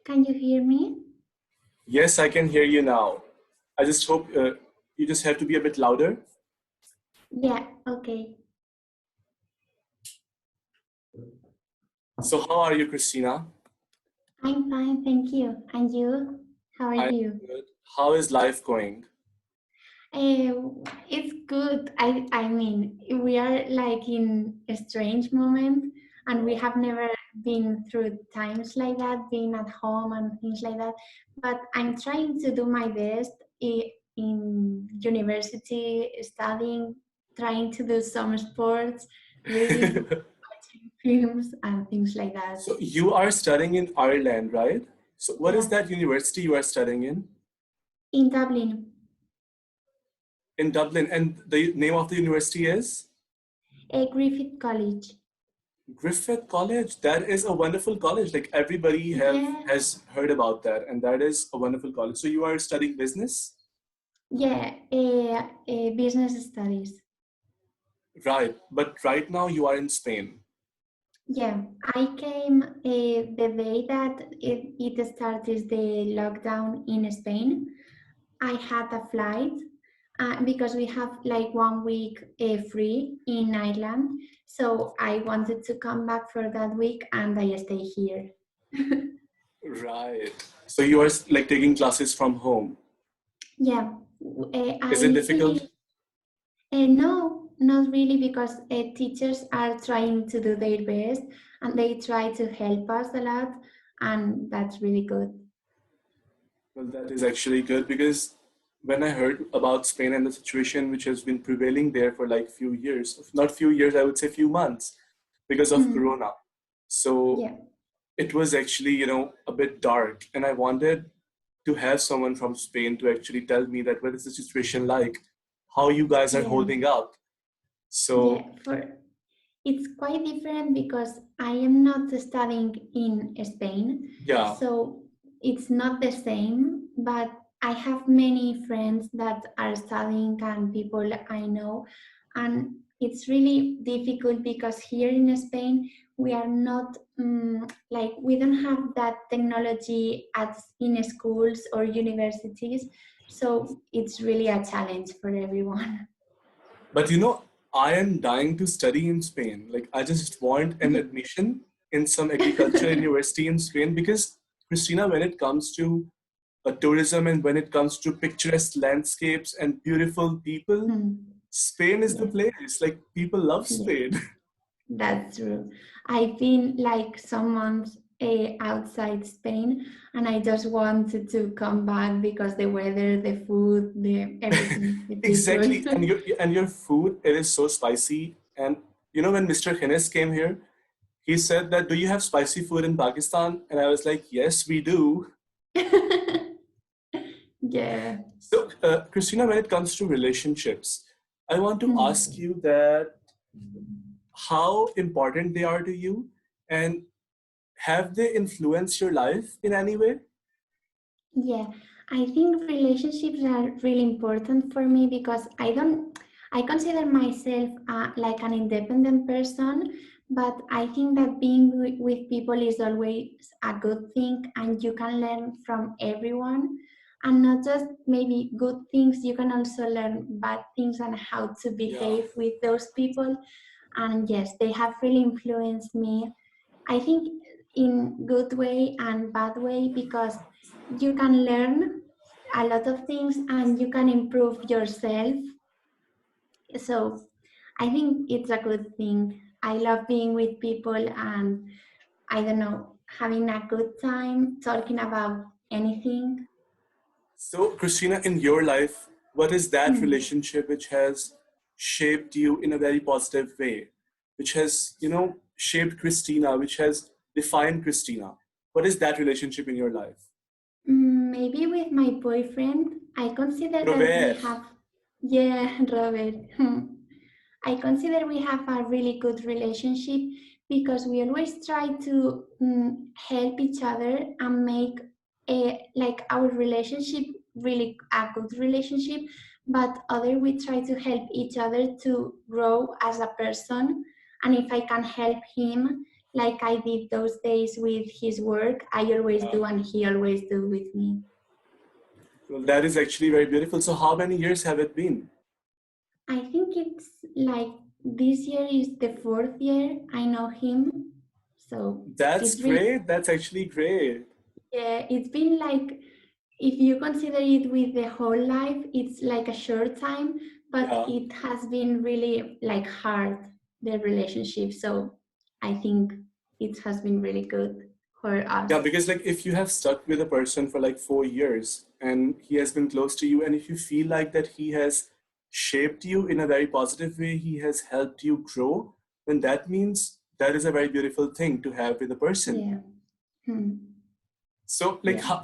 Can you hear me? Yes, I can hear you now. I just hope you just have to be a bit louder. Yeah, okay. So, how are you, Christina? I'm fine, thank you. And you? How are I'm you? good. How is life going? It's good. I mean, we are like in a strange moment, and we have never been through times like that, being at home and things like that. But I'm trying to do my best in university, studying, trying to do some sports, reading, watching films, and things like that. So, you are studying in Ireland, right? So, what is Yeah, that university you are studying in? in Dublin. In Dublin. And the name of the university is? Griffith College. Griffith College. That is a wonderful college. Like everybody Yeah, has heard about that, and that is a wonderful college. So, you are studying business? yeah, business studies. Right. But right now you are in Spain. Yeah, I came the day that it started the lockdown in Spain. I had a flight because we have like 1 week free in Ireland. So I wanted to come back for that week and I stay here. Right. So you are like taking classes from home. Yeah, Is it I difficult? feel no, not really, because teachers are trying to do their best and they try to help us a lot, and that's really good. Well, that is actually good because when I heard about Spain and the situation which has been prevailing there for like few years, not few years, I would say few months because of Mm, Corona. So yeah, it was actually, a bit dark. And I wanted to have someone from Spain to actually tell me that what is the situation like, how you guys are yeah, holding up. yeah. So It's quite different because I am not studying in Spain, yeah, so it's not the same. But I have many friends that are studying and people I know, and it's really difficult because here in Spain we are not like we don't have that technology at in schools or universities, so it's really a challenge for everyone. but I am dying to study in Spain. Like, I just want an admission in some agriculture university in Spain because, Christina, when it comes to tourism and when it comes to picturesque landscapes and beautiful people, Spain is the Yes, place. Like, people love yes. Spain. That's true. I've been like some months outside Spain, and I just wanted to come back because the weather, the food, the everything, the people. Exactly. And your food, it is so spicy. And when Mr. Hines came here, he said that, do you have spicy food in Pakistan? And I was like, yes, we do. Yeah. So, Christina, when it comes to relationships, I want to ask Hmm. you that how important they are to you and have they influenced your life in any way? Yeah, I think relationships are really important for me because I consider myself like an independent person, but I think that being with people is always a good thing and you can learn from everyone. And not just maybe good things, you can also learn bad things and how to Yeah. behave with those people. And yes, they have really influenced me, I think, in good way and bad way, because you can learn a lot of things and you can improve yourself. So I think it's a good thing. I love being with people and I don't know, having a good time talking about anything. So, Christina, in your life, what is that Hmm. relationship which has shaped you in a very positive way, which has, shaped Christina, which has defined Christina? What is that relationship in your life? Maybe with my boyfriend, I consider that we Robert. have, yeah, Robert. I consider we have a really good relationship because we always try to help each other and make like our relationship really a good relationship. But other we try to help each other to grow as a person. And if I can help him, like I did those days with his work. I always do, and he always do with me. Well, that is actually very beautiful. So, how many years have it been? I think it's like this year is the fourth year I know him, so That's it's really, great. That's actually great. yeah, it's been like, if you consider it with the whole life, it's like a short time, but Yeah. it has been really like hard, the relationship. So I think it has been really good for us. Yeah, because like if you have stuck with a person for like 4 years and he has been close to you, and if you feel like that he has shaped you in a very positive way, he has helped you grow, then that means that is a very beautiful thing to have with a person. Yeah. Hmm. So, like, Yeah.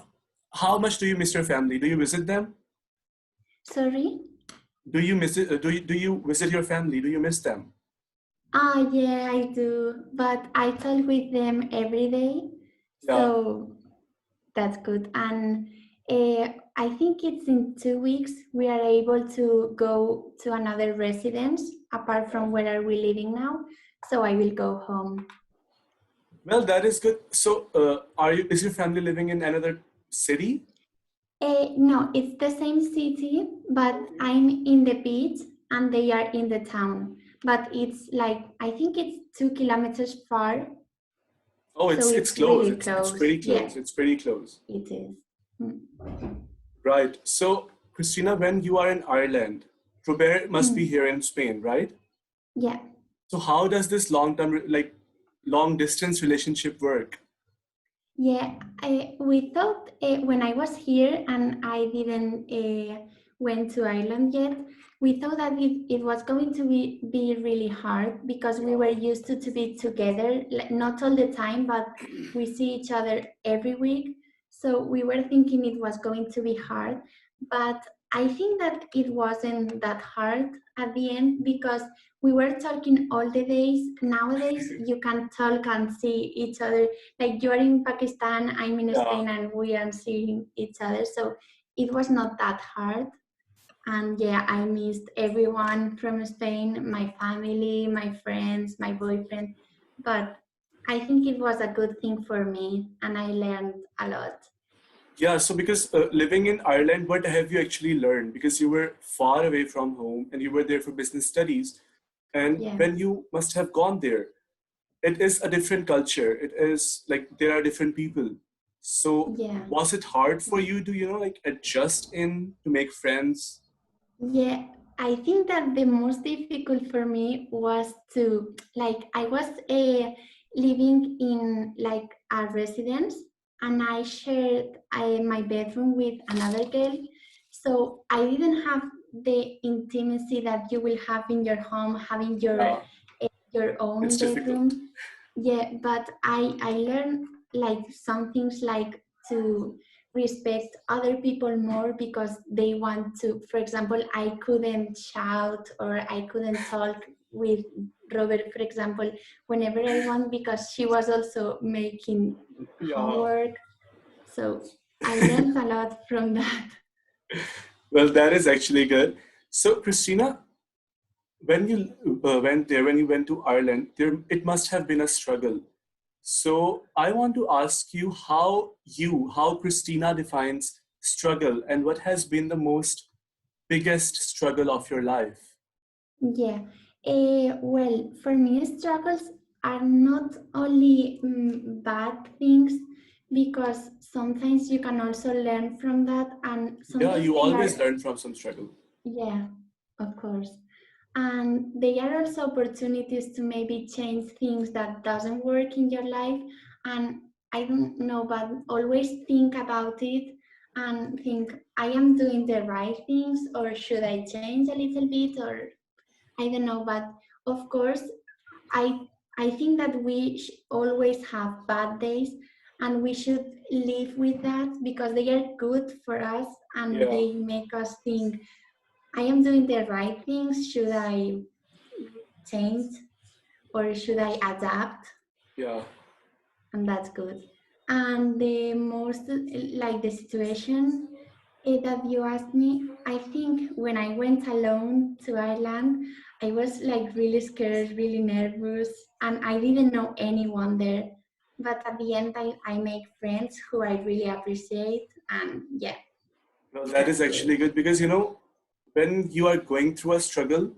how much do you miss your family? Do you visit them? Sorry? Do you miss it? Do you visit your family? Do you miss them? Ah, yeah, I do. But I talk with them every day. Yeah. So that's good. And I think it's in 2 weeks we are able to go to another residence apart from where are we living now. So I will go home. Well, that is good. So, are you? Is your family living in another city? No, it's the same city, but Okay. I'm in the beach and they are in the town. But it's like, I think it's 2 kilometers far. Oh, So it's it's close. really It's close. pretty Yeah, close. It's pretty close. it is. Mm. Right. So, Christina, when you are in Ireland, Robert must be Mm. here in Spain, right? Yeah. So, how does this like long distance relationship work? Yeah, we thought when I was here and I didn't went to Ireland yet, we thought that it was going to be really hard because we were used to be together, like, not all the time, but we see each other every week. So we were thinking it was going to be hard, but I think that it wasn't that hard at the end because we were talking all the days. Nowadays, you can talk and see each other, like you're in Pakistan, I'm in Yeah. Spain, and we are seeing each other. So it was not that hard. And yeah, I missed everyone from Spain, my family, my friends, my boyfriend. But I think it was a good thing for me, and I learned a lot. Yeah. So, because living in Ireland, what have you actually learned? Because you were far away from home and you were there for business studies. And Yeah, when you must have gone there, it is a different culture. It is like there are different people. So, yeah. was it hard for you to, like adjust in to make friends? Yeah, I think that the most difficult for me was to, like, I was living in like a residence and I shared my bedroom with another girl. So I didn't have the intimacy that you will have in your home, having Yeah, your own it's difficult. bedroom. Yeah, but I learned like some things like to respect other people more because they want to. For example, I couldn't shout or I couldn't talk with Robert, for example, whenever I want because she was also making Yeah. homework. So I learned a lot from that. Well, that is actually good. So, Christina, when you went there, when you went to Ireland, there it must have been a struggle. So, I want to ask you how Christina defines struggle, and what has been the most biggest struggle of your life. Yeah. Well, for me, struggles are not only bad things because sometimes you can also learn from that, and Yeah, sometimes you they always are, learn from some struggle. yeah, of course. And they are also opportunities to maybe change things that doesn't work in your life. And I don't know, but always think about it and think, I am doing the right things, or should I change a little bit, or I don't know, but of course, I I think that we always have bad days, and we should live with that because they are good for us and Yeah, they make us think, I am doing the right things. Should I change or should I adapt? yeah, And that's good. And the most like the situation that you asked me, I think when I went alone to Ireland, I was like really scared, really nervous, and I didn't know anyone there. But at the end, I make friends who I really appreciate, and yeah, Well, that is that's actually great. good because when you are going through a struggle,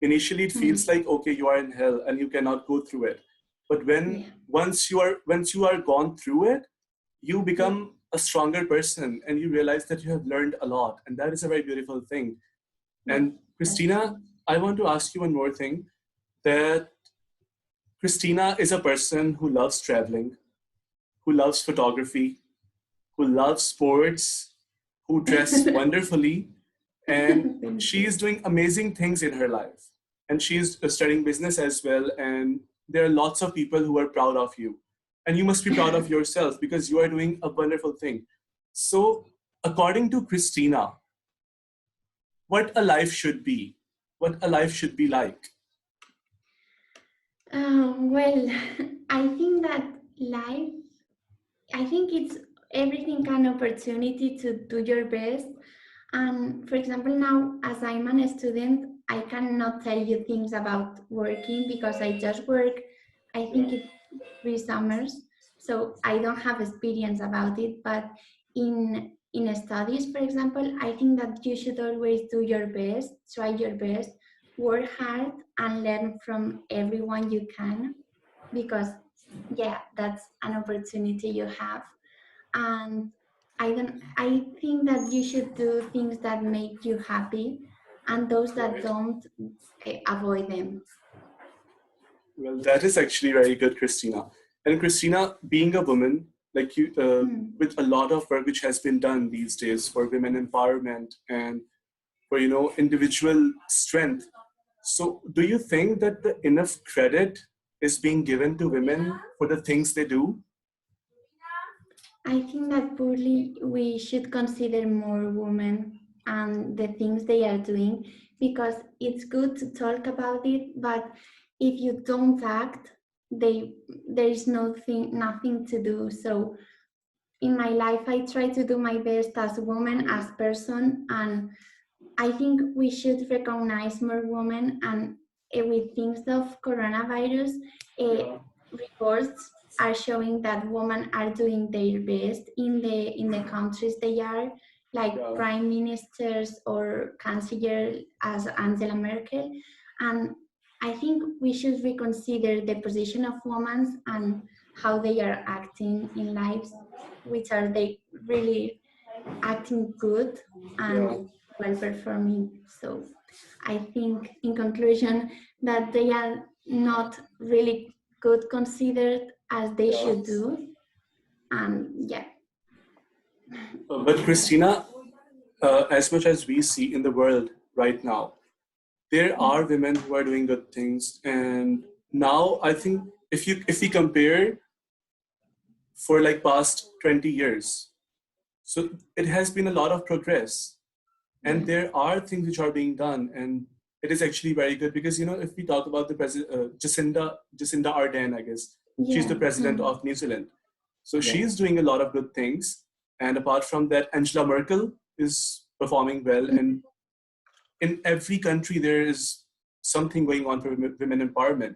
initially it feels Mm, like okay, you are in hell and you cannot go through it. But when yeah, once you are gone through it, you yeah, become a stronger person and you realize that you have learned a lot, and that is a very beautiful thing. yeah, And that's Christina, true. I want to ask you one more thing. That Christina is a person who loves traveling, who loves photography, who loves sports, who dress wonderfully, and Thank she you. is doing amazing things in her life. And she is studying business as well. And there are lots of people who are proud of you. And you must be proud of yourself because you are doing a wonderful thing. So, according to Christina, what a life should be, what a life should be like. Well, I think that life, I think it's everything an opportunity to do your best. And for example, now as I'm a student, I cannot tell you things about working because I just work, I Yeah, think it's 3 summers, so I don't have experience about it. But in studies, for example, I think that you should always do your best, try your best, work hard, and learn from everyone you can, because yeah, that's an opportunity you have. And I think that you should do things that make you happy, and those that right. don't, avoid them. Well, that is actually very good, Christina. And Christina, being a woman, like you, Hmm. with a lot of work which has been done these days for women empowerment and for individual strength. So, do you think that the enough credit is being given to women for the things they do? I think that poorly we should consider more women and the things they are doing, because it's good to talk about it, but if you don't act, they there is nothing to do. So in my life, I try to do my best as a woman, as person, and I think we should recognize more women. And with things of coronavirus, uh, Yeah, reports are showing that women are doing their best in the countries they are, like yeah, prime ministers or chancellor as Angela Merkel. And I think we should reconsider the position of women and how they are acting in lives, which are they really acting good yeah, and well performing. So I think, in conclusion, that they are not really good considered as they yeah. should do. And yeah. But Christina, as much as we see in the world right now, there are women who are doing good things. And now I think if we compare for like past 20 years, so it has been a lot of progress, and Yes. there are things which are being done, and it is actually very good because if we talk about the president, Jacinda Ardern, I guess she's Yeah. the president Hmm. of New Zealand, so Yes. she's doing a lot of good things. And apart from that, Angela Merkel is performing well, and in every country there is something going on for women empowerment.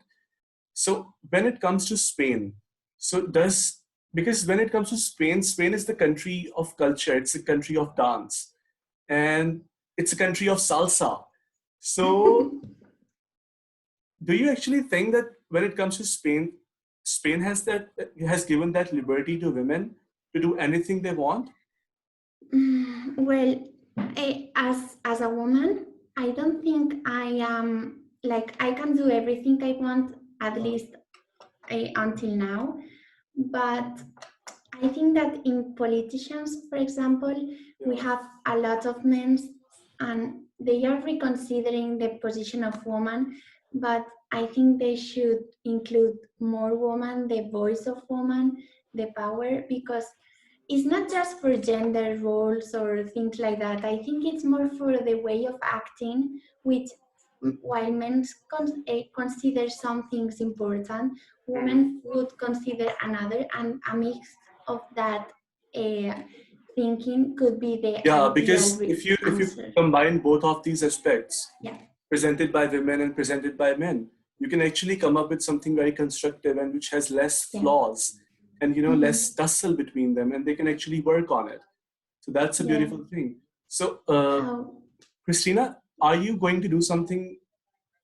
So when it comes to Spain, so does because when it comes to Spain is the country of culture, it's a country of dance, and it's a country of salsa. So do you actually think that when it comes to Spain, Spain has given that liberty to women to do anything they want? Well, as a woman, I don't think I am like I can do everything I want, at Yeah, least until now. But I think that in politicians, for example, we yeah, have a lot of men, and they are reconsidering the position of women. But I think they should include more women, the voice of women, the power, because it's not just for gender roles or things like that. I think it's more for the way of acting, which while men consider some things important, women would consider another, and a mix of that uh, thinking could be the yeah. ideal Because if you answer. combine both of these aspects, Yeah. presented by women and presented by men. You can actually come up with something very constructive and which has less Yeah. flaws and Mm-hmm. less tussle between them, and they can actually work on it. So that's a Yeah. beautiful thing. So, How? Christina, are you going to do something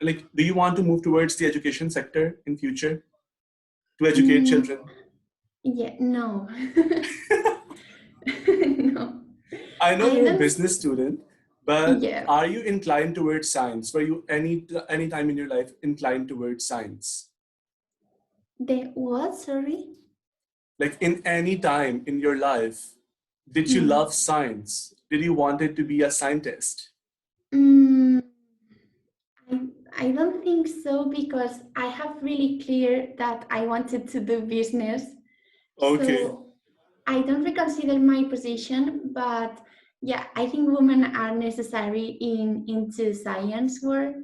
like? Do you want to move towards the education sector in future to educate Mm, children? yeah. No. No. I know I you're a don't. business student, but Yeah. are you inclined towards science? Were you any time in your life inclined towards science? The what? Sorry. Like in any time in your life, did you Hmm. love science? Did you wanted to be a scientist? Mm, I, I don't think so because I have really clear that I wanted to do business. Okay. So I don't reconsider my position, but yeah, I think women are necessary in into science work,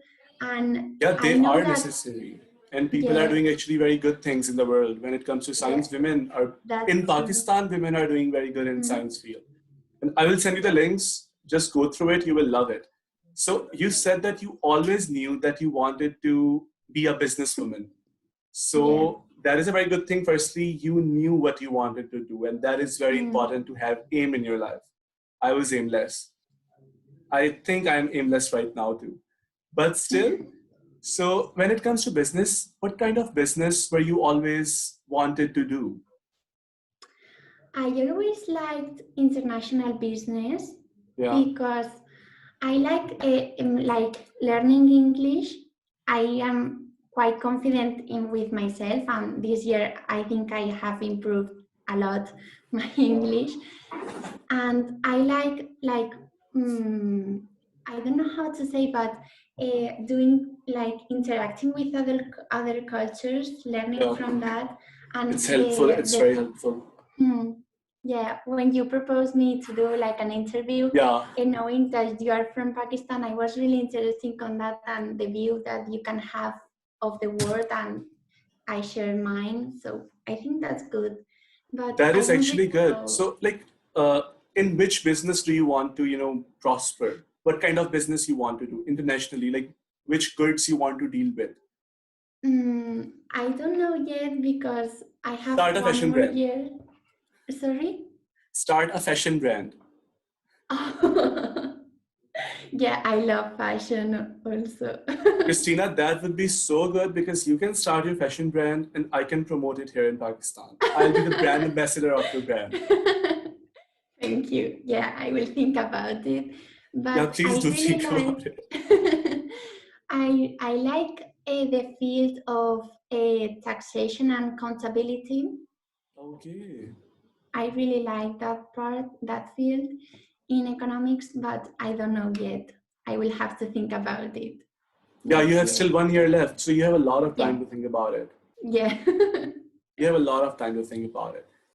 and Yeah, I they know are that necessary. And people are yeah, doing actually very good things in the world when it comes to yeah, science. Women are in that's true. Pakistan, women are doing very good in Hmm. science field. And I will send you the links. Just go through it. You will love it. So you said that you always knew that you wanted to be a businesswoman. Yeah. So that is a very good thing. Firstly, you knew what you wanted to do, and that is very Hmm. important to have aim in your life. I was aimless. I think I'm aimless right now too. But still, so when it comes to business, what kind of business were you always wanted to do? I always liked international business Yeah. because I like learning English. I am quite confident in with myself, and this year I think I have improved a lot my English. And I like mm, I don't know how to say, but doing like interacting with other cultures, learning Yeah. from that, It's and helpful. It's very helpful. hmm, yeah, when you proposed me to do like an interview, Yeah. and knowing that you are from Pakistan, I was really interested on that and the view that you can have of the world, and I share mine. So I think that's good, but That I is don't actually really good. know. So, like, in which business do you want to, prosper? What kind of business you want to do internationally? Like, which goods you want to deal with? I don't know yet because I have Start a one fashion more brand. year. Sorry? Start a fashion brand. Yeah, I love fashion also. Christina, that would be so good because you can start your fashion brand and I can promote it here in Pakistan. I'll be the brand ambassador of your brand. Thank you. Yeah, I will think about it. Yeah, But please I do really think like about it. I like the field of taxation and accountability. Okay. I really like that part, that field in economics, but I don't know yet. I will have to think about it Yeah, you next have year. still 1 year left, so you have a lot of Yeah, time to think about it. yeah. You have a lot of time to think about it.